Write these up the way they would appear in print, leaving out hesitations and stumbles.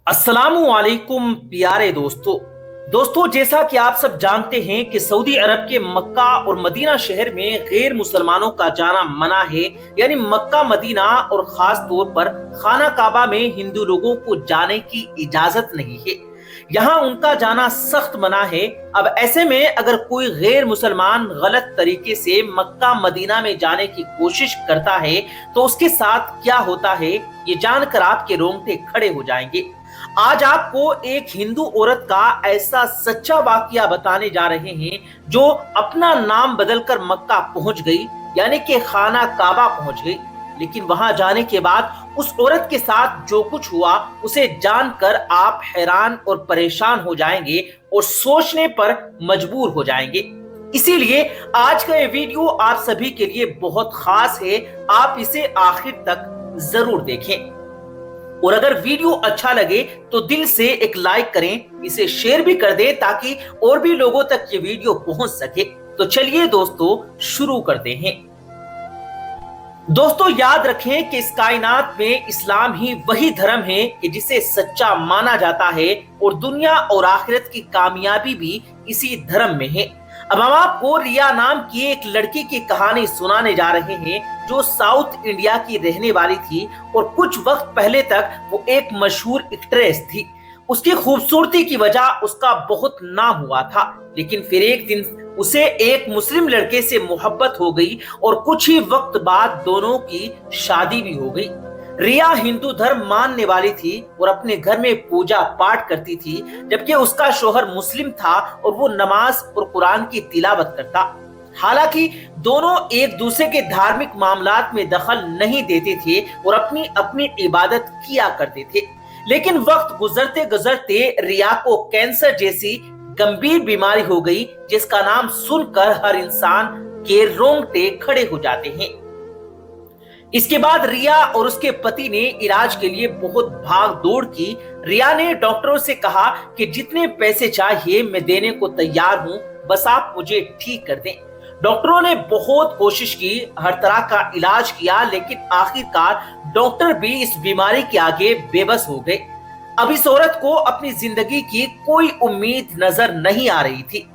अस्सलामुअलैकुम प्यारे दोस्तों जैसा कि आप सब जानते हैं कि सऊदी अरब के मक्का और मदीना शहर में गैर मुसलमानों का जाना मना है। यानी मक्का मदीना और खास तौर पर खाना काबा में हिंदू लोगों को जाने की इजाजत नहीं है। यहाँ उनका जाना सख्त मना है। अब ऐसे में अगर कोई गैर मुसलमान गलत तरीके से मक्का मदीना में जाने की कोशिश करता है तो उसके साथ क्या होता है, ये जानकर आपके रोंगटे खड़े हो जाएंगे। आज आपको एक हिंदू औरत का ऐसा सच्चा वाकया बताने जा रहे हैं जो अपना नाम बदलकर मक्का पहुंच गई, यानी कि खाना काबा पहुंच गई। लेकिन वहां जाने के बाद उस औरत के साथ जो कुछ हुआ उसे जानकर आप हैरान और परेशान हो जाएंगे और सोचने पर मजबूर हो जाएंगे। इसीलिए आज का ये वीडियो आप सभी के लिए बहुत खास है। आप इसे आखिर तक जरूर देखें और अगर वीडियो अच्छा लगे तो दिल से एक लाइक करें, इसे शेयर भी कर दें ताकि और भी लोगों तक ये वीडियो पहुंच सके। तो चलिए दोस्तों शुरू करते हैं। दोस्तों याद रखें कि इस कायनात में इस्लाम ही वही धर्म है कि जिसे सच्चा माना जाता है और दुनिया और आखिरत की कामयाबी भी इसी धर्म में है। अब हम आपको रिया नाम की एक लड़की की कहानी सुनाने जा रहे हैं जो साउथ इंडिया की रहने वाली थी और कुछ वक्त पहले तक वो एक मशहूर एक्ट्रेस थी। उसकी खूबसूरती की वजह उसका बहुत नाम हुआ था, लेकिन फिर एक दिन उसे एक मुस्लिम लड़के से मोहब्बत हो गई और कुछ ही वक्त बाद दोनों की शादी भी हो गई। रिया हिंदू धर्म मानने वाली थी और अपने घर में पूजा पाठ करती थी, जबकि उसका शोहर मुस्लिम था और वो नमाज और कुरान की तिलावत करता। हालांकि दोनों एक दूसरे के धार्मिक मामलात में दखल नहीं देते थे और अपनी अपनी इबादत किया करते थे। लेकिन वक्त गुजरते गुजरते रिया को कैंसर जैसी गंभीर बीमारी हो गई, जिसका नाम सुनकर हर इंसान के रोंगटे खड़े हो जाते हैं। इसके बाद रिया और उसके पति ने इलाज के लिए बहुत भाग दौड़ की। रिया ने डॉक्टरों से कहा कि जितने पैसे चाहिए मैं देने को तैयार हूं, बस आप मुझे ठीक कर दें। डॉक्टरों ने बहुत कोशिश की, हर तरह का इलाज किया, लेकिन आखिरकार डॉक्टर भी इस बीमारी के आगे बेबस हो गए। अब इस औरत को अपनी जिंदगी की कोई उम्मीद नजर नहीं आ रही थी।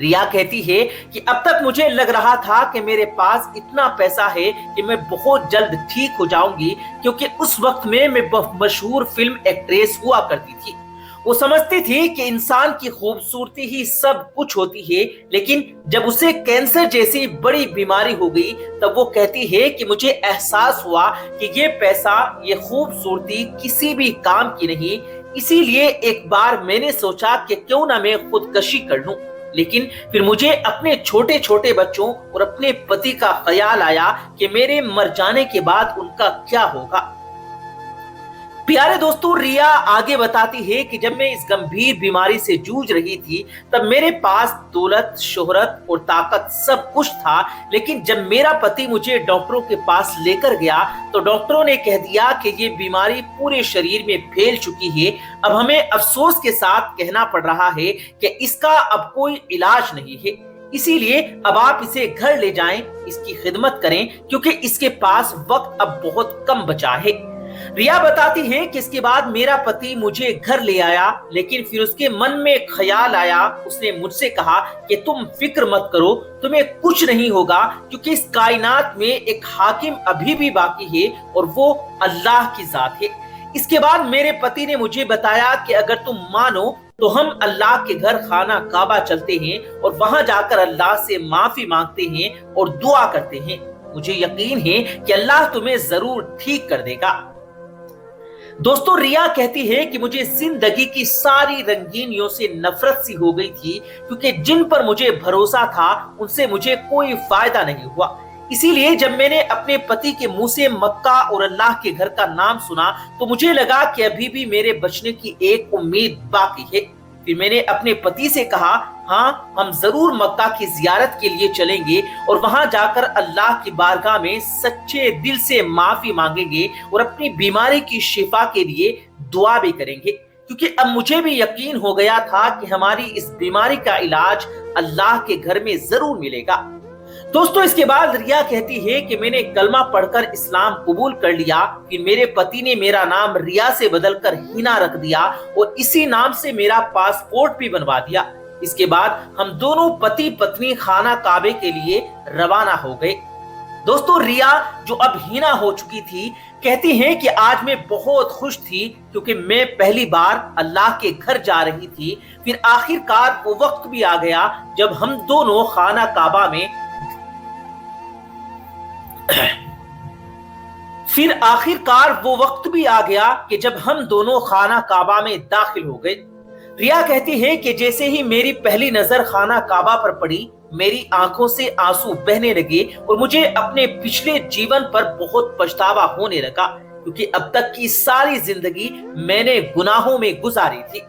रिया कहती है कि अब तक मुझे लग रहा था कि मेरे पास इतना पैसा है कि मैं बहुत जल्द ठीक हो जाऊंगी, क्योंकि उस वक्त में मैं मशहूर फिल्म एक्ट्रेस हुआ करती थी। वो समझती थी कि इंसान की खूबसूरती ही सब कुछ होती है, लेकिन जब उसे कैंसर जैसी बड़ी बीमारी हो गई तब वो कहती है कि मुझे एहसास हुआ कि ये पैसा, ये खूबसूरती किसी भी काम की नहीं। इसीलिए एक बार मैंने सोचा कि क्यों ना मैं खुदकशी कर लूं। लेकिन फिर मुझे अपने छोटे छोटे बच्चों और अपने पति का ख्याल आया कि मेरे मर जाने के बाद उनका क्या होगा। प्यारे दोस्तों, रिया आगे बताती है कि जब मैं इस गंभीर बीमारी से जूझ रही थी तब मेरे पास दौलत, शोहरत और ताकत सब कुछ था, लेकिन जब मेरा पति मुझे डॉक्टरों के पास लेकर गया तो डॉक्टरों ने कह दिया कि ये बीमारी पूरे शरीर में फैल चुकी है। अब हमें अफसोस के साथ कहना पड़ रहा है कि इसका अब कोई इलाज नहीं है, इसीलिए अब आप इसे घर ले जाएं, इसकी खिदमत करें, क्योंकि इसके पास वक्त अब बहुत कम बचा है। रिया बताती है कि इसके बाद मेरा पति मुझे घर ले आया, लेकिन फिर उसके मन में ख्याल आया। उसने मुझसे कहा कि तुम फिक्र मत करो, तुम्हें कुछ नहीं होगा, क्योंकि इस कायनात में एक हाकिम अभी भी बाकी है और वो अल्लाह की जात है। इसके बाद मेरे पति ने मुझे बताया कि अगर तुम मानो तो हम अल्लाह के घर खाना काबा चलते हैं और वहां जाकर अल्लाह से माफी मांगते हैं और दुआ करते हैं। मुझे यकीन है कि अल्लाह तुम्हें जरूर ठीक कर देगा। दोस्तों रिया कहती है कि मुझे जिंदगी की सारी रंगीनियों से नफरत सी हो गई थी, क्योंकि जिन पर मुझे भरोसा था उनसे मुझे कोई फायदा नहीं हुआ। इसीलिए जब मैंने अपने पति के मुंह से मक्का और अल्लाह के घर का नाम सुना तो मुझे लगा कि अभी भी मेरे बचने की एक उम्मीद बाकी है। फिर मैंने अपने पति से कहा, हाँ हम जरूर मक्का की जियारत के लिए चलेंगे और वहां जाकर अल्लाह की बारगाह में सच्चे दिल से माफी मांगेंगे और अपनी बीमारी की शिफा के लिए दुआ भी करेंगे, क्योंकि अब मुझे भी यकीन हो गया था कि हमारी इस बीमारी का इलाज अल्लाह के घर में जरूर मिलेगा। دوستو اس کے بعد ریا کہتی ہے کہ میں نے کلمہ پڑھ کر اسلام قبول کر لیا، پھر میرے پتی نے میرا نام ریا سے بدل کر ہینا رکھ دیا اور اسی نام سے میرا پاسپورٹ بھی بنوا دیا۔ اس کے بعد ہم دونوں پتی پتنی خانہ کعبے کے لیے روانہ ہو گئے۔ دوستو ریا جو اب ہینا ہو چکی تھی کہتی ہیں کہ آج میں بہت خوش تھی کیونکہ میں پہلی بار اللہ کے گھر جا رہی تھی۔ پھر آخر کار وہ وقت بھی آ گیا جب ہم دونوں خانہ کعبہ میں داخل ہو گئے۔ ریا کہتی ہے کہ جیسے ہی میری پہلی نظر خانہ کعبہ پر پڑی میری آنکھوں سے آنسو بہنے لگے اور مجھے اپنے پچھلے جیون پر بہت پچھتاوا ہونے لگا کیونکہ اب تک کی ساری زندگی میں نے گناہوں میں گزاری تھی۔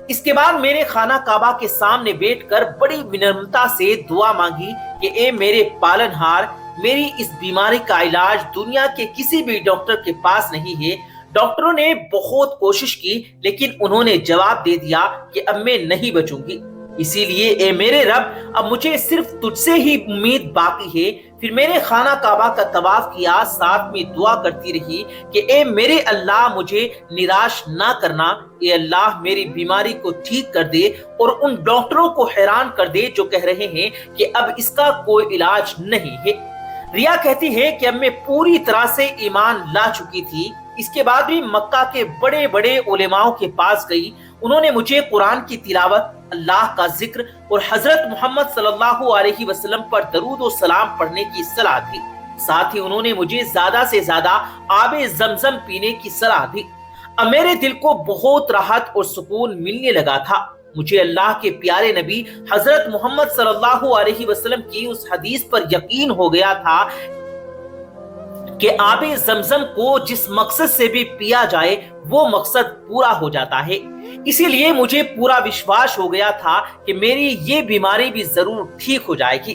اس کے بعد میں نے خانہ کعبہ کے سامنے بیٹھ کر بڑی ونمرتا سے دعا مانگی کہ اے میرے پالنہار، میری اس بیماری کا علاج دنیا کے کسی بھی ڈاکٹر کے پاس نہیں ہے۔ ڈاکٹروں نے بہت کوشش کی لیکن انہوں نے جواب دے دیا کہ اب میں نہیں بچوں گی، اسی لیے اے میرے رب اب مجھے صرف تجھ سے ہی امید باقی ہے۔ پھر میں نے خانہ کعبہ کا طواف کیا، ساتھ میں دعا کرتی رہی کہ اے میرے اللہ مجھے نراش نہ کرنا، اے اللہ میری بیماری کو ٹھیک کر دے اور ان ڈاکٹروں کو حیران کر دے جو کہہ رہے ہیں کہ اب اس کا کوئی علاج نہیں ہے۔ ریا کہتی ہے کہ اب میں پوری طرح سے ایمان لا چکی تھی۔ اس کے بعد بھی مکہ کے بڑے بڑے علماء کے پاس گئی، انہوں نے مجھے قرآن کی تلاوت، اللہ کا ذکر اور حضرت محمد صلی اللہ علیہ وسلم پر درود و سلام پڑھنے کی صلاح دی۔ ساتھ ہی انہوں نے مجھے زیادہ سے زیادہ آب زمزم پینے کی صلاح دی۔ اب میرے دل کو بہت راحت اور سکون ملنے لگا تھا۔ مجھے اللہ کے پیارے نبی حضرت محمد صلی اللہ علیہ وسلم کی اس حدیث پر یقین ہو گیا تھا کہ آب زمزم کو جس مقصد سے بھی پیا جائے وہ مقصد پورا ہو جاتا ہے۔ اسی لیے مجھے پورا وشواس ہو گیا تھا کہ میری یہ بیماری بھی ضرور ٹھیک ہو جائے گی۔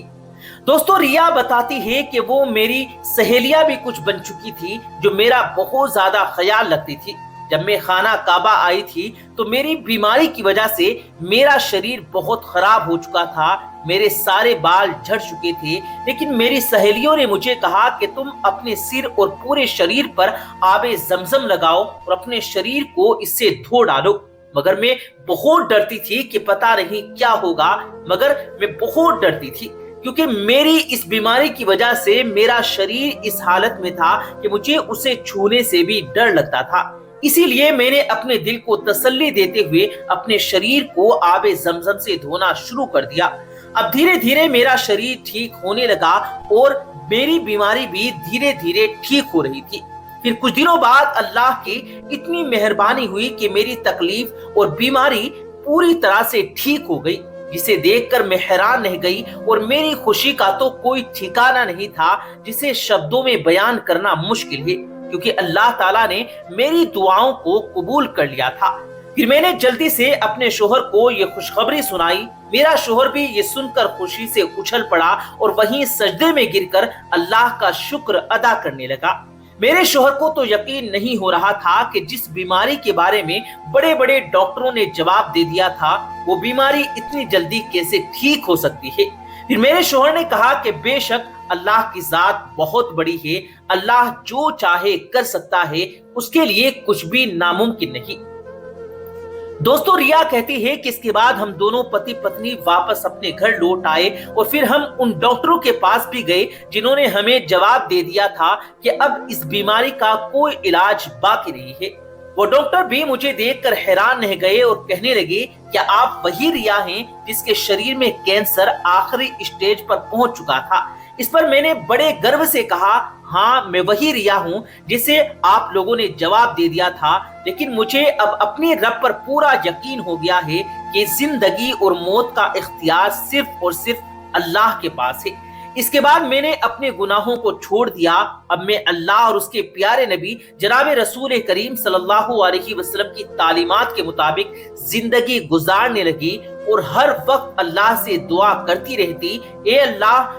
دوستو ریا بتاتی ہے کہ وہ میری سہیلیاں بھی کچھ بن چکی تھی جو میرا بہت زیادہ خیال رکھتی تھی۔ جب میں خانہ کعبہ آئی تھی تو میری بیماری کی وجہ سے میرا شریر بہت خراب ہو چکا تھا، میرے سارے بال جھڑ چکے تھے، لیکن میری سہیلیوں نے مجھے کہا کہ تم اپنے سر اور پورے شریر پر آب زمزم لگاؤ اور اپنے شریر کو اس سے دھو ڈالو۔ مگر میں بہت ڈرتی تھی کہ پتہ نہیں کیا ہوگا، کیونکہ میری اس بیماری کی وجہ سے میرا شریر اس حالت میں تھا کہ مجھے اسے چھونے سے بھی ڈر لگتا تھا۔ اسی لیے میں نے اپنے دل کو تسلی دیتے ہوئے اپنے شریر کو آب زمزم سے دھونا شروع کر دیا۔ اب دھیرے دھیرے میرا شریر ٹھیک ہونے لگا اور میری بیماری بھی دھیرے دھیرے ٹھیک ہو رہی تھی۔ پھر کچھ دنوں بعد اللہ کی اتنی مہربانی ہوئی کہ میری تکلیف اور بیماری پوری طرح سے ٹھیک ہو گئی، جسے دیکھ کر میں حیران رہ گئی اور میری خوشی کا تو کوئی ٹھکانہ نہیں تھا جسے شبدوں میں بیان کرنا مشکل ہے، کیونکہ اللہ تعالیٰ نے میری دعاؤں کو قبول کر لیا تھا۔ پھر میں نے جلدی سے اپنے شوہر کو یہ خوشخبری سنائی۔ میرا شوہر بھی یہ سن کر خوشی سے اچھل پڑا اور وہیں سجدے میں گر کر اللہ کا شکر ادا کرنے لگا۔ میرے شوہر کو تو یقین نہیں ہو رہا تھا کہ جس بیماری کے بارے میں بڑے بڑے ڈاکٹروں نے جواب دے دیا تھا وہ بیماری اتنی جلدی کیسے ٹھیک ہو سکتی ہے۔ پھر میرے شوہر نے کہا کہ بے شک اللہ کی ذات بہت بڑی ہے، اللہ جو چاہے کر سکتا ہے، اس کے لیے کچھ بھی ناممکن نہیں۔ دوستو ریا کہتی ہے کہ اس کے بعد ہم دونوں پتی پتنی واپس اپنے گھر لوٹ آئے اور پھر ہم ان ڈاکٹروں کے پاس بھی گئے جنہوں نے ہمیں جواب دے دیا تھا کہ اب اس بیماری کا کوئی علاج باقی نہیں ہے۔ وہ ڈاکٹر بھی مجھے دیکھ کر حیران رہ گئے اور کہنے لگے کہ آپ وہی ریا ہیں جس کے شریر میں کینسر آخری اسٹیج پر پہنچ چکا تھا۔ اس پر میں نے بڑے گرو سے کہا ہاں میں وہی ریا ہوں جسے آپ لوگوں نے جواب دے دیا تھا، لیکن مجھے اب اپنے رب پر پورا یقین ہو گیا ہے کہ زندگی اور موت کا اختیار صرف اور صرف اللہ کے پاس ہے۔ اس کے بعد میں نے اپنے گناہوں کو چھوڑ دیا۔ اب میں اللہ اور اس کے پیارے نبی جناب رسول کریم صلی اللہ علیہ وسلم کی تعلیمات کے مطابق زندگی گزارنے لگی اور ہر وقت اللہ سے دعا کرتی رہتی، اے اللہ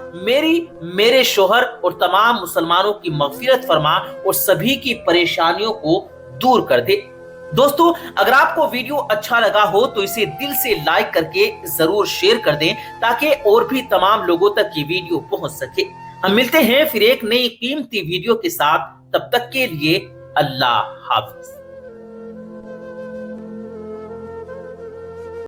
میرے شوہر اور تمام مسلمانوں کی مغفرت فرما اور سبھی کی پریشانیوں کو دور کر دے۔ दोस्तों, अगर आपको वीडियो अच्छा लगा हो तो इसे दिल से लाइक करके जरूर शेयर कर दें ताकि और भी तमाम लोगों तक ये वीडियो पहुंच सके। हम मिलते हैं फिर एक नई कीमती वीडियो के साथ, तब तक के लिए अल्लाह हाफिज।